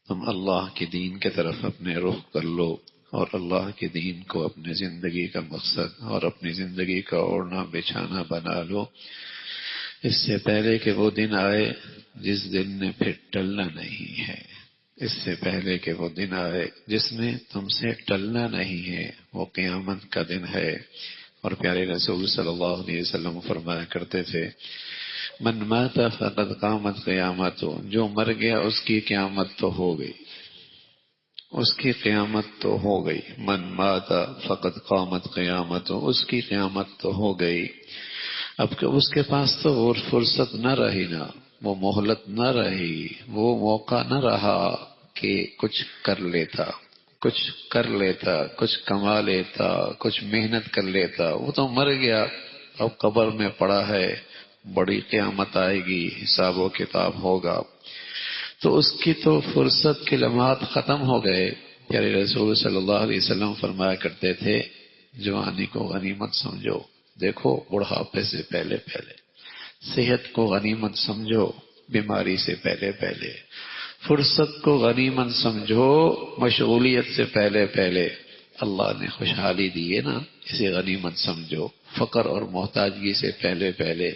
تم اللہ کے دین کی طرف اپنے رخ کر لو اور اللہ کے دین کو اپنی زندگی کا مقصد اور اپنی زندگی کا اوڑھنا بچھانا بنا لو، اس سے پہلے کہ وہ دن آئے جس دن میں پھر ٹلنا نہیں ہے، اس سے پہلے کہ وہ دن آئے جس میں تم سے ٹلنا نہیں ہے، وہ قیامت کا دن ہے۔ اور پیارے رسول صلی اللہ علیہ وسلم فرمایا کرتے تھے، من مات فقد قامت قیامت، جو مر گیا اس کی قیامت تو ہو گئی، اس کی قیامت تو ہو گئی۔ من مات فقد قامت قیامت، اس کی قیامت تو ہو گئی۔ اب کہ اس کے پاس تو وہ فرصت نہ رہی، نہ وہ مہلت نہ رہی، وہ موقع نہ رہا کہ کچھ کر لیتا، کچھ کما لیتا، کچھ محنت کر لیتا۔ وہ تو مر گیا، اب قبر میں پڑا ہے، بڑی قیامت آئے گی، حساب و کتاب ہوگا، تو اس کی تو فرصت کے لمحات ختم ہو گئے۔ پیارے رسول صلی اللہ علیہ وسلم فرمایا کرتے تھے، جوانی کو غنیمت سمجھو، دیکھو بڑھاپے سے پہلے پہلے، صحت کو غنیمت سمجھو، بیماری سے پہلے پہلے، فرصت کو غنیمت سمجھو، مشغولیت سے پہلے پہلے۔ اللہ نے خوشحالی دی ہے نا، اسے غنیمت سمجھو، فقر اور محتاجگی سے پہلے پہلے،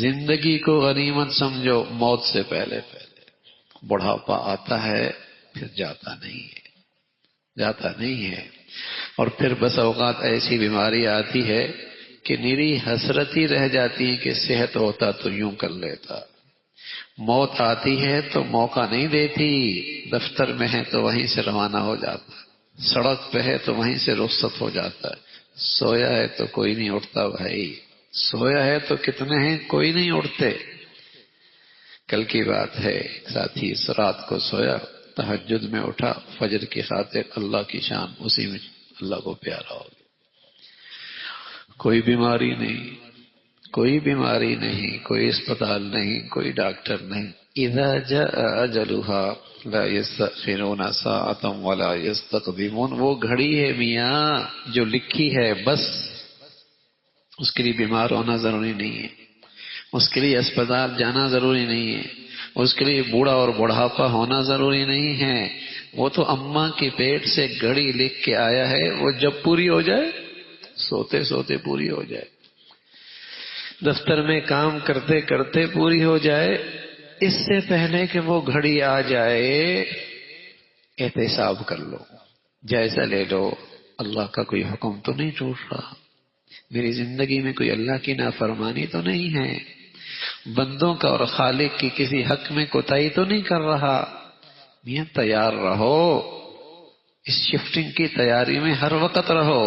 زندگی کو غنیمت سمجھو، موت سے پہلے پہلے۔ بڑھاپا آتا ہے پھر جاتا نہیں ہے، اور پھر بس اوقات ایسی بیماری آتی ہے کہ نری حسرت ہی رہ جاتی ہے کہ صحت ہوتا تو یوں کر لیتا۔ موت آتی ہے تو موقع نہیں دیتی، دفتر میں ہے تو وہیں سے روانہ ہو جاتا ہے، سڑک پہ ہے تو وہیں سے رخصت ہو جاتا ہے۔ سویا ہے تو کوئی نہیں اٹھتا بھائی، سویا ہے تو کتنے ہیں، کوئی نہیں اٹھتے۔ کل کی بات ہے، ایک ساتھی اس رات کو سویا، تہجد میں اٹھا، فجر کی خاطر اللہ کی شان، اسی میں اللہ کو پیارا ہو گیا۔ کوئی بیماری نہیں، کوئی اسپتال نہیں، کوئی ڈاکٹر نہیں۔ اذا جاء اجلها لا يستأخرون ساعة ولا يستقدمون، وہ گھڑی ہے میاں جو لکھی ہے، بس اس کے لیے بیمار ہونا ضروری نہیں ہے، اس کے لیے اسپتال جانا ضروری نہیں ہے، اس کے لیے بوڑھا اور بڑھاپا ہونا ضروری نہیں ہے۔ وہ تو اماں کے پیٹ سے گھڑی لکھ کے آیا ہے، وہ جب پوری ہو جائے، سوتے سوتے پوری ہو جائے، دفتر میں کام کرتے کرتے پوری ہو جائے، اس سے پہلے کہ وہ گھڑی آ جائے احتساب کر لو، جائزہ لے لو، اللہ کا کوئی حکم تو نہیں ٹوٹ رہا، میری زندگی میں کوئی اللہ کی نافرمانی تو نہیں ہے، بندوں کا اور خالق کی کسی حق میں کوتاہی تو نہیں کر رہا۔ میاں تیار رہو، اس شفٹنگ کی تیاری میں ہر وقت رہو۔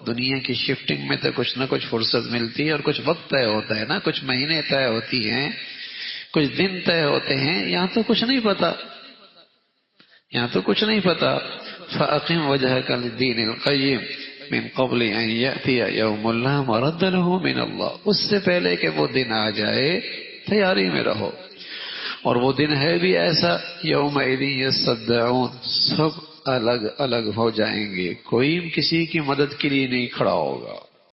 دنیا کی شفٹنگ میں تو کچھ نہ کچھ فرصت ملتی ہے، اور کچھ وقت طے ہوتا ہے نا، کچھ مہینے طے ہوتی ہیں، کچھ دن طے ہوتے ہیں، یہاں تو کچھ نہیں پتا، فَأَقِمْ وَجْهَكَ لِلدِّينِ الْقَيِّمِ من قبل ان یأتی یوم لا مرد له من اللہ، اس سے پہلے کہ وہ دن آ جائے تیاری میں رہو۔ اور وہ دن ہے بھی ایسا، یومئذ یصدعون، سب الگ الگ ہو جائیں گے، کوئی کسی کی مدد کے لیے نہیں کھڑا ہوگا۔